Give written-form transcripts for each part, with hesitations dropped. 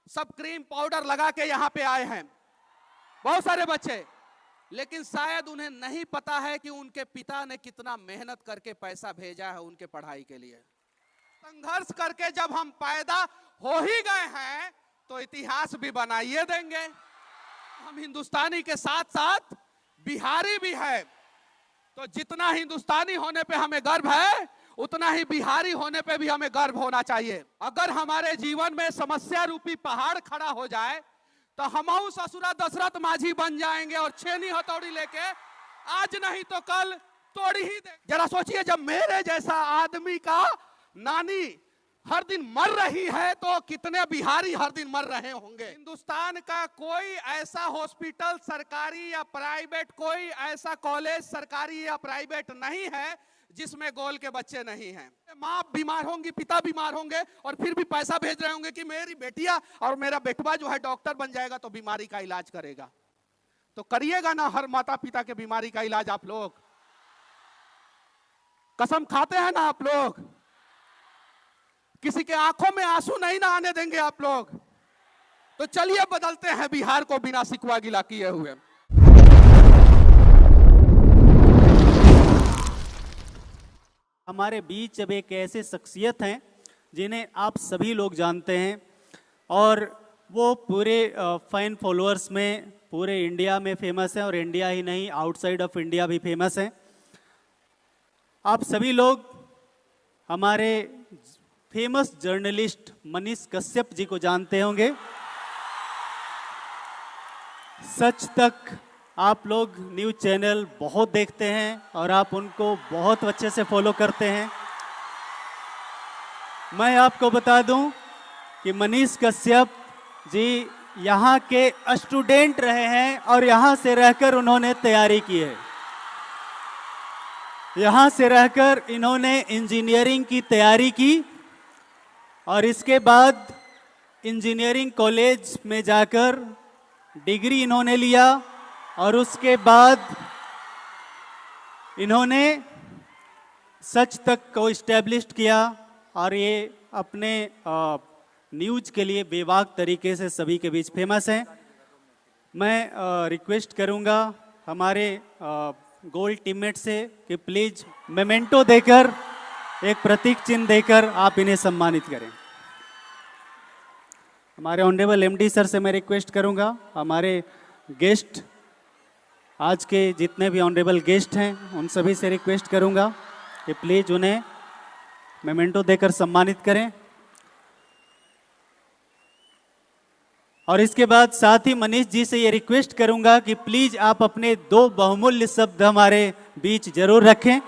सब cream powder लगा के यहाँ पे आए हैं, बहुत सारे बच्चे, लेकिन शायद उन्हें नहीं पता है कि उनके पिता ने कितना मेहनत करके पैसा भेजा है उनके पढ़ाई के लिए। संघर्ष करके जब हम पैदा हो ही गए हैं तो इतिहास भी बनाइए देंगे। हम हिंदुस्तानी के साथ साथ बिहारी भी है, तो जितना हिंदुस्तानी होने पे हमें गर्व है उतना ही बिहारी होने पे भी हमें गर्व होना चाहिए। अगर हमारे जीवन में समस्या रूपी पहाड़ खड़ा हो जाए तो हमहू ससुरा दशरथ माझी बन जाएंगे और छेनी हथौड़ी लेके आज नहीं तो कल तोड़ी ही दे। जरा सोचिए, जब मेरे जैसा आदमी का नानी हर दिन मर रही है तो कितने बिहारी हर दिन मर रहे होंगे। हिंदुस्तान का कोई ऐसा हॉस्पिटल सरकारी या प्राइवेट, कोई ऐसा कॉलेज सरकारी या प्राइवेट नहीं है जिसमें गोल के बच्चे नहीं हैं। माँ बीमार होंगी, पिता बीमार होंगे और फिर भी पैसा भेज रहे होंगे कि मेरी बेटिया और मेरा बेटवा जो है डॉक्टर बन जाएगा तो बीमारी का इलाज करेगा। तो करिएगा ना हर माता पिता के बीमारी का इलाज आप लोग? कसम खाते हैं ना आप लोग? किसी के आंखों में आंसू नहीं ना आने देंगे आप लोग। तो चलिए बदलते हैं बिहार को बिना सिकवा गिला किए हुए। हमारे बीच अब एक ऐसे शख्सियत हैं जिन्हें आप सभी लोग जानते हैं और वो पूरे फैन फॉलोअर्स में पूरे इंडिया में फेमस हैं और इंडिया ही नहीं आउटसाइड ऑफ इंडिया भी फेमस हैं। आप सभी लोग हमारे फेमस जर्नलिस्ट मनीष कश्यप जी को जानते होंगे। सच तक आप लोग न्यूज़ चैनल बहुत देखते हैं और आप उनको बहुत अच्छे से फॉलो करते हैं। मैं आपको बता दूं कि मनीष कश्यप जी यहाँ के स्टूडेंट रहे हैं और यहाँ से रहकर उन्होंने तैयारी की है। यहाँ से रहकर इन्होंने इंजीनियरिंग की तैयारी की और इसके बाद इंजीनियरिंग कॉलेज में जाकर डिग्री इन्होंने लिया और उसके बाद इन्होंने सच तक को इस्टेब्लिश्ड किया और ये अपने न्यूज़ के लिए बेबाक तरीके से सभी के बीच फेमस हैं। मैं रिक्वेस्ट करूंगा हमारे गोल्ड टीममेट से कि प्लीज़ मेमेंटो देकर, एक प्रतीक चिन्ह देकर आप इन्हें सम्मानित करें। हमारे ऑनरेबल एमडी सर से मैं रिक्वेस्ट करूंगा, हमारे गेस्ट आज के जितने भी ऑनरेबल गेस्ट हैं उन सभी से रिक्वेस्ट करूंगा कि प्लीज़ उन्हें मेमेंटो देकर सम्मानित करें। और इसके बाद साथ ही मनीष जी से ये रिक्वेस्ट करूंगा कि प्लीज़ आप अपने 2 बहुमूल्य शब्द हमारे बीच जरूर रखें।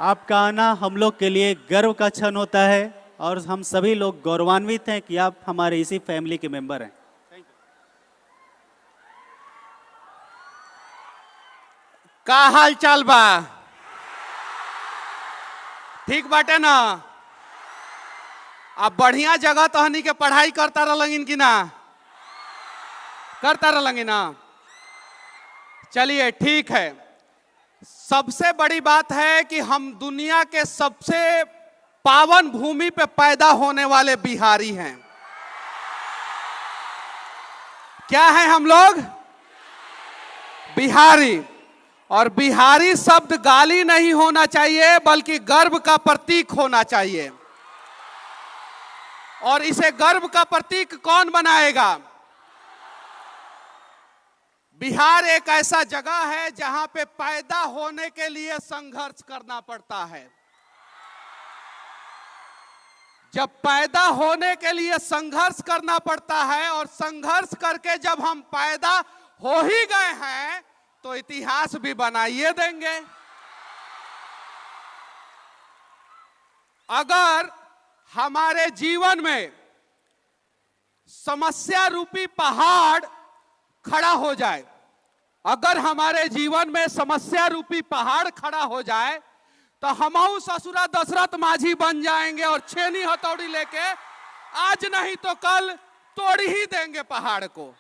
आपका आना हम लोग के लिए गर्व का क्षण होता है और हम सभी लोग गौरवान्वित हैं कि आप हमारे इसी फैमिली के मेंबर हैं। का हाल चाल बा? ठीक बाटे ना? अब बढ़िया जगह तहनी के पढ़ाई करता रहलंगिन कि ना? करता रहलंगिन ना? चलिए ठीक है। सबसे बड़ी बात है कि हम दुनिया के सबसे पावन भूमि पे पैदा होने वाले बिहारी हैं। क्या है हम लोग? बिहारी। और बिहारी शब्द गाली नहीं होना चाहिए बल्कि गर्व का प्रतीक होना चाहिए। और इसे गर्व का प्रतीक कौन बनाएगा? बिहार एक ऐसा जगह है जहां पे पैदा होने के लिए संघर्ष करना पड़ता है। जब पैदा होने के लिए संघर्ष करना पड़ता है और संघर्ष करके जब हम पैदा हो ही गए हैं तो इतिहास भी बनाइए देंगे। अगर हमारे जीवन में समस्या रूपी पहाड़ खड़ा हो जाए, अगर हमारे जीवन में समस्या रूपी पहाड़ खड़ा हो जाए तो हमहू ससुरा दशरथ माझी बन जाएंगे और छेनी हथौड़ी लेके आज नहीं तो कल तोड़ ही देंगे पहाड़ को।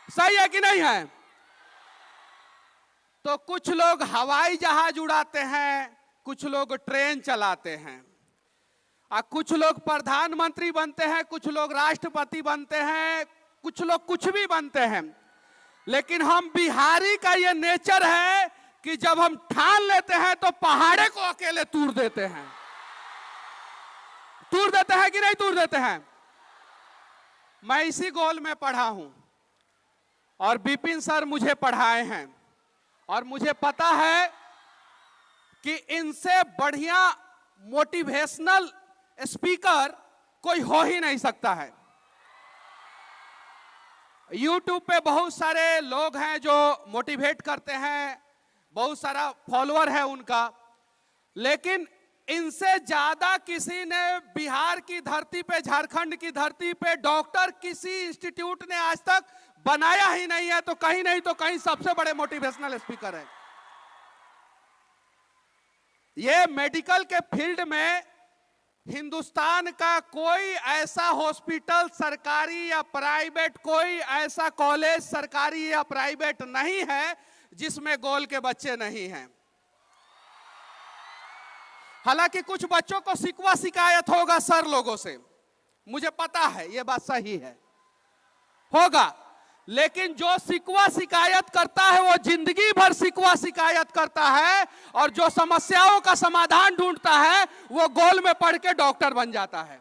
सही है कि नहीं है? तो कुछ लोग हवाई जहाज उड़ाते हैं, कुछ लोग ट्रेन चलाते हैं। कुछ लोग प्रधानमंत्री बनते हैं, कुछ लोग राष्ट्रपति बनते हैं, कुछ लोग कुछ भी बनते हैं, लेकिन हम बिहारी का ये नेचर है कि जब हम ठान लेते हैं तो पहाड़े को अकेले तूर देते हैं। तूर देते हैं कि नहीं तूर देते हैं? मैं इसी गोल में पढ़ा हूं और विपिन सर मुझे पढ़ाए हैं और मुझे पता है कि इनसे बढ़िया मोटिवेशनल स्पीकर कोई हो ही नहीं सकता है। YouTube पे बहुत सारे लोग हैं जो मोटिवेट करते हैं, बहुत सारा फॉलोअर है उनका, लेकिन इनसे ज्यादा किसी ने बिहार की धरती पे, झारखंड की धरती पे डॉक्टर किसी इंस्टीट्यूट ने आज तक बनाया ही नहीं है। तो कहीं नहीं तो कहीं सबसे बड़े मोटिवेशनल स्पीकर है। ये मेडिकल के फील्ड में हिंदुस्तान का कोई ऐसा हॉस्पिटल सरकारी या प्राइवेट, कोई ऐसा कॉलेज सरकारी या प्राइवेट नहीं है जिसमें गोल के बच्चे नहीं हैं। हालांकि कुछ बच्चों को शिकवा शिकायत होगा सर लोगों से, मुझे पता है ये बात सही है, होगा, लेकिन जो शिकवा शिकायत करता है वो जिंदगी भर शिकवा शिकायत करता है और जो समस्याओं का समाधान ढूंढता है वो गोल में पढ़ के डॉक्टर बन जाता है।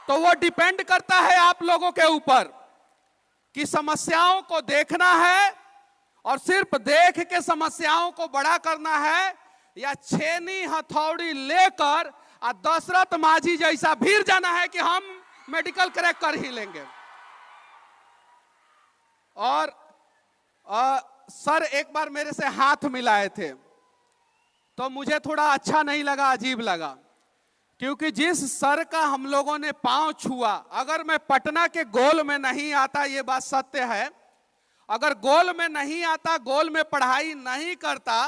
तो वो डिपेंड करता है आप लोगों के ऊपर कि समस्याओं को देखना है और सिर्फ देख के समस्याओं को बड़ा करना है या छेनी हथौड़ी लेकर दशरथ माझी जैसा भीड़ जाना है कि हम मेडिकल क्रैक कर ही लेंगे। और सर एक बार मेरे से हाथ मिलाए थे तो मुझे थोड़ा अच्छा नहीं लगा, अजीब लगा, क्योंकि जिस सर का हम लोगों ने पांव छुआ, अगर मैं पटना के गोल में नहीं आता, ये बात सत्य है, अगर गोल में नहीं आता, गोल में पढ़ाई नहीं करता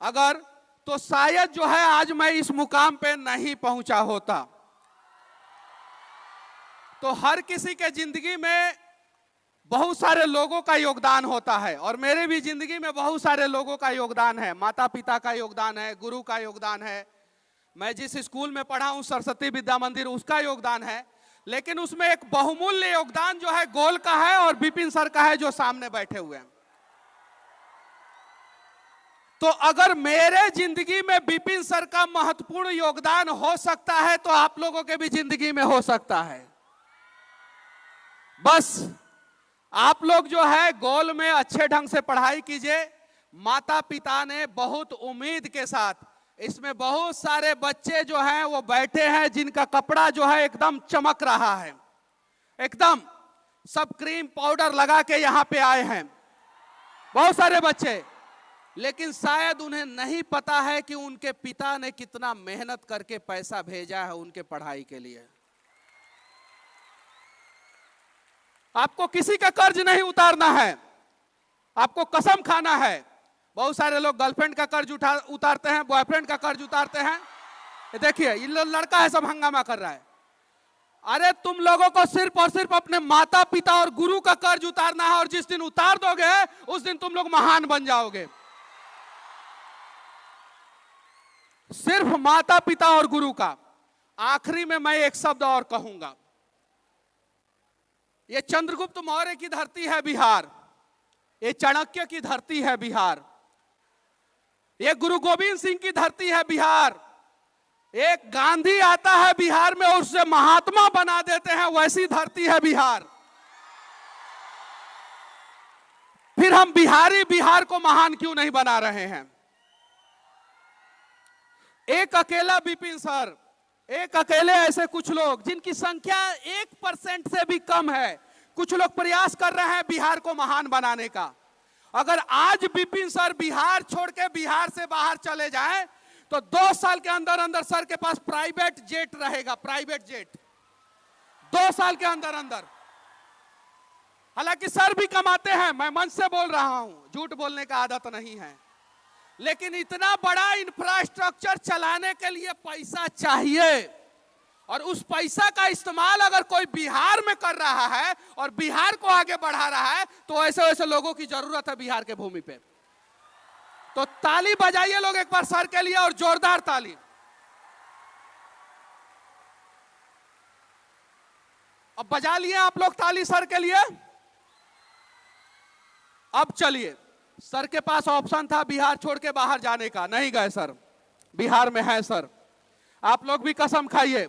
अगर, तो शायद जो है आज मैं इस मुकाम पे नहीं पहुंचा होता। तो हर किसी के जिंदगी में बहुत सारे लोगों का योगदान होता है और मेरे भी जिंदगी में बहुत सारे लोगों का योगदान है। माता पिता का योगदान है, गुरु का योगदान है, मैं जिस स्कूल में पढ़ा हूं सरस्वती विद्या मंदिर, उसका योगदान है, लेकिन उसमें एक बहुमूल्य योगदान जो है गोल का है और विपिन सर का है जो सामने बैठे हुए हैं। तो अगर मेरे जिंदगी में विपिन सर का महत्वपूर्ण योगदान हो सकता है तो आप लोगों के भी जिंदगी में हो सकता है। बस आप लोग जो है गोल में अच्छे ढंग से पढ़ाई कीजिए। माता पिता ने बहुत उम्मीद के साथ, इसमें बहुत सारे बच्चे जो हैं वो बैठे हैं जिनका कपड़ा जो है एकदम चमक रहा है, एकदम सब क्रीम पाउडर लगा के यहाँ पे आए हैं बहुत सारे बच्चे, लेकिन शायद उन्हें नहीं पता है कि उनके पिता ने कितना मेहनत करके पैसा भेजा है उनके पढ़ाई के लिए। आपको किसी का कर्ज नहीं उतारना है, आपको कसम खाना है। बहुत सारे लोग गर्लफ्रेंड का कर्ज उतारते हैं, बॉयफ्रेंड का कर्ज उतारते हैं। ये देखिए ये लड़का है सब हंगामा कर रहा है। अरे तुम लोगों को सिर्फ और सिर्फ अपने माता पिता और गुरु का कर्ज उतारना है और जिस दिन उतार दोगे उस दिन तुम लोग महान बन जाओगे। सिर्फ माता पिता और गुरु का। आखिरी में मैं एक शब्द और कहूंगा, ये चंद्रगुप्त मौर्य की धरती है बिहार, ये चाणक्य की धरती है बिहार, ये गुरु गोविंद सिंह की धरती है बिहार। एक गांधी आता है बिहार में और उसे महात्मा बना देते हैं, वैसी धरती है बिहार। फिर हम बिहारी बिहार को महान क्यों नहीं बना रहे हैं? एक अकेला विपिन सर, एक अकेले ऐसे कुछ लोग जिनकी संख्या 1% से भी कम है, कुछ लोग प्रयास कर रहे हैं बिहार को महान बनाने का। अगर आज विपिन सर बिहार छोड़ के बिहार से बाहर चले जाएं तो 2 साल के अंदर अंदर सर के पास प्राइवेट जेट रहेगा, प्राइवेट जेट 2 साल के अंदर अंदर। हालांकि सर भी कमाते हैं, मैं मंच से बोल रहा हूं, झूठ बोलने का आदत नहीं है, लेकिन इतना बड़ा इंफ्रास्ट्रक्चर चलाने के लिए पैसा चाहिए और उस पैसा का इस्तेमाल अगर कोई बिहार में कर रहा है और बिहार को आगे बढ़ा रहा है तो ऐसे ऐसे लोगों की जरूरत है बिहार के भूमि पे। तो ताली बजाइए लोग एक बार सर के लिए और जोरदार ताली। अब बजा लिए आप लोग ताली सर के लिए। अब चलिए, सर के पास ऑप्शन था बिहार छोड़ के बाहर जाने का, नहीं गए सर, बिहार में है सर। आप लोग भी कसम खाइए,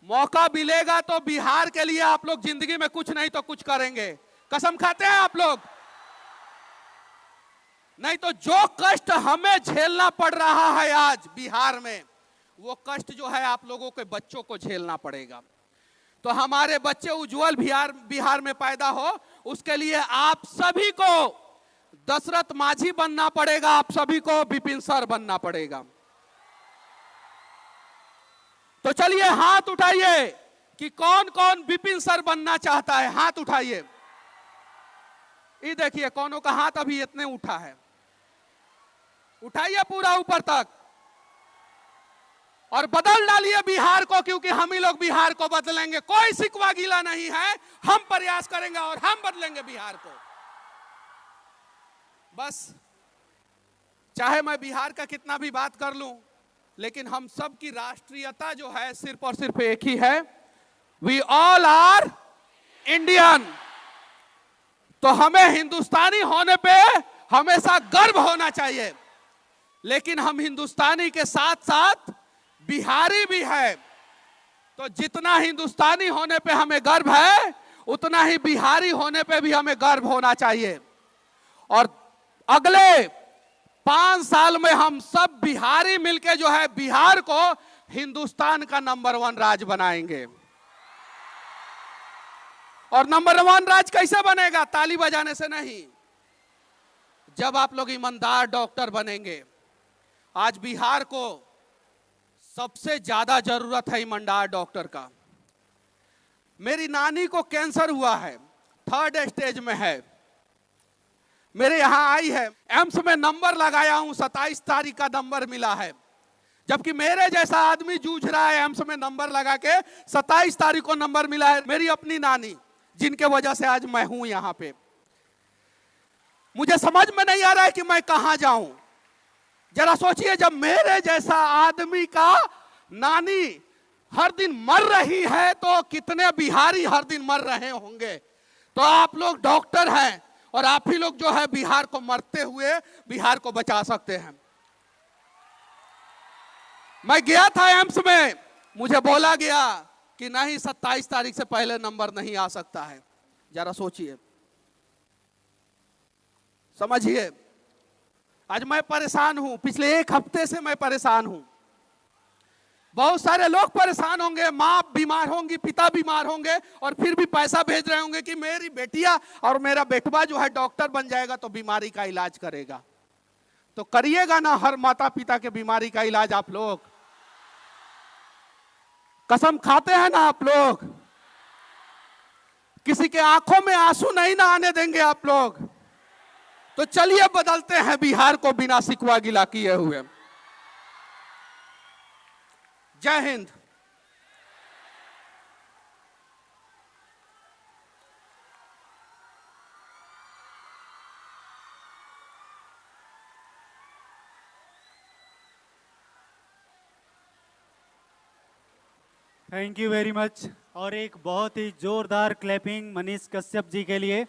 मौका मिलेगा तो बिहार के लिए आप लोग जिंदगी में कुछ नहीं तो कुछ करेंगे। कसम खाते हैं आप लोग? नहीं तो जो कष्ट हमें झेलना पड़ रहा है आज बिहार में, वो कष्ट जो है आप लोगों के बच्चों को झेलना पड़ेगा। तो हमारे बच्चे उज्जवल बिहार में पैदा हो, उसके लिए आप सभी को दशरथ मांझी बनना पड़ेगा, आप सभी को विपिन सर बनना पड़ेगा। तो चलिए हाथ उठाइए कि कौन कौन विपिन सर बनना चाहता है, हाथ उठाइए। ये देखिए कौनों का हाथ अभी इतने उठा है, उठाइए पूरा ऊपर तक और बदल डालिए बिहार को, क्योंकि हम ही लोग बिहार को बदलेंगे। कोई सिकवा गीला नहीं है, हम प्रयास करेंगे और हम बदलेंगे बिहार को। बस चाहे मैं बिहार का कितना भी बात कर लूं, लेकिन हम सब की राष्ट्रीयता जो है सिर्फ और सिर्फ एक ही है, वी ऑल आर इंडियन। तो हमें हिंदुस्तानी होने पे हमेशा गर्व होना चाहिए, लेकिन हम हिंदुस्तानी के साथ साथ बिहारी भी है। तो जितना हिंदुस्तानी होने पे हमें गर्व है, उतना ही बिहारी होने पे भी हमें गर्व होना चाहिए। और अगले 5 साल में हम सब बिहारी मिलके जो है बिहार को हिंदुस्तान का नंबर 1 राज्य बनाएंगे। और नंबर 1 राज्य कैसे बनेगा? ताली बजाने से नहीं, जब आप लोग ईमानदार डॉक्टर बनेंगे। आज बिहार को सबसे ज्यादा जरूरत है ईमानदार डॉक्टर का। मेरी नानी को कैंसर हुआ है, 3rd स्टेज में है, मेरे यहां आई है, एम्स में नंबर लगाया हूं, 27 तारीख का नंबर मिला है। जबकि मेरे जैसा आदमी जूझ रहा है एम्स में नंबर लगा के, 27 तारीख को नंबर मिला है। मेरी अपनी नानी, जिनके वजह से आज मैं हूं यहां पे। मुझे समझ में नहीं आ रहा है कि मैं कहां जाऊं। जरा सोचिए, जब मेरे जैसा आदमी का नानी हर दिन मर रही है, तो कितने बिहारी हर दिन मर रहे होंगे। तो आप लोग डॉक्टर हैं और आप ही लोग जो है बिहार को मरते हुए बिहार को बचा सकते हैं। मैं गया था एम्स में, मुझे बोला गया कि नहीं 27 तारीख से पहले नंबर नहीं आ सकता है। जरा सोचिए, समझिए। आज मैं परेशान हूं, पिछले 1 हफ्ते से मैं परेशान हूं। बहुत सारे लोग परेशान होंगे, माँ बीमार होंगी, पिता बीमार होंगे, और फिर भी पैसा भेज रहे होंगे कि मेरी बेटिया और मेरा बेटवा जो है डॉक्टर बन जाएगा तो बीमारी का इलाज करेगा। तो करिएगा ना हर माता पिता के बीमारी का इलाज आप लोग? कसम खाते हैं ना आप लोग? किसी के आंखों में आंसू नहीं ना आने देंगे आप लोग। तो चलिए बदलते हैं बिहार को बिना सिकवा गिला किए हुए। जय Hind. Thank you very much. और एक बहुत ही जोरदार क्लैपिंग मनीष कश्यप जी के लिए।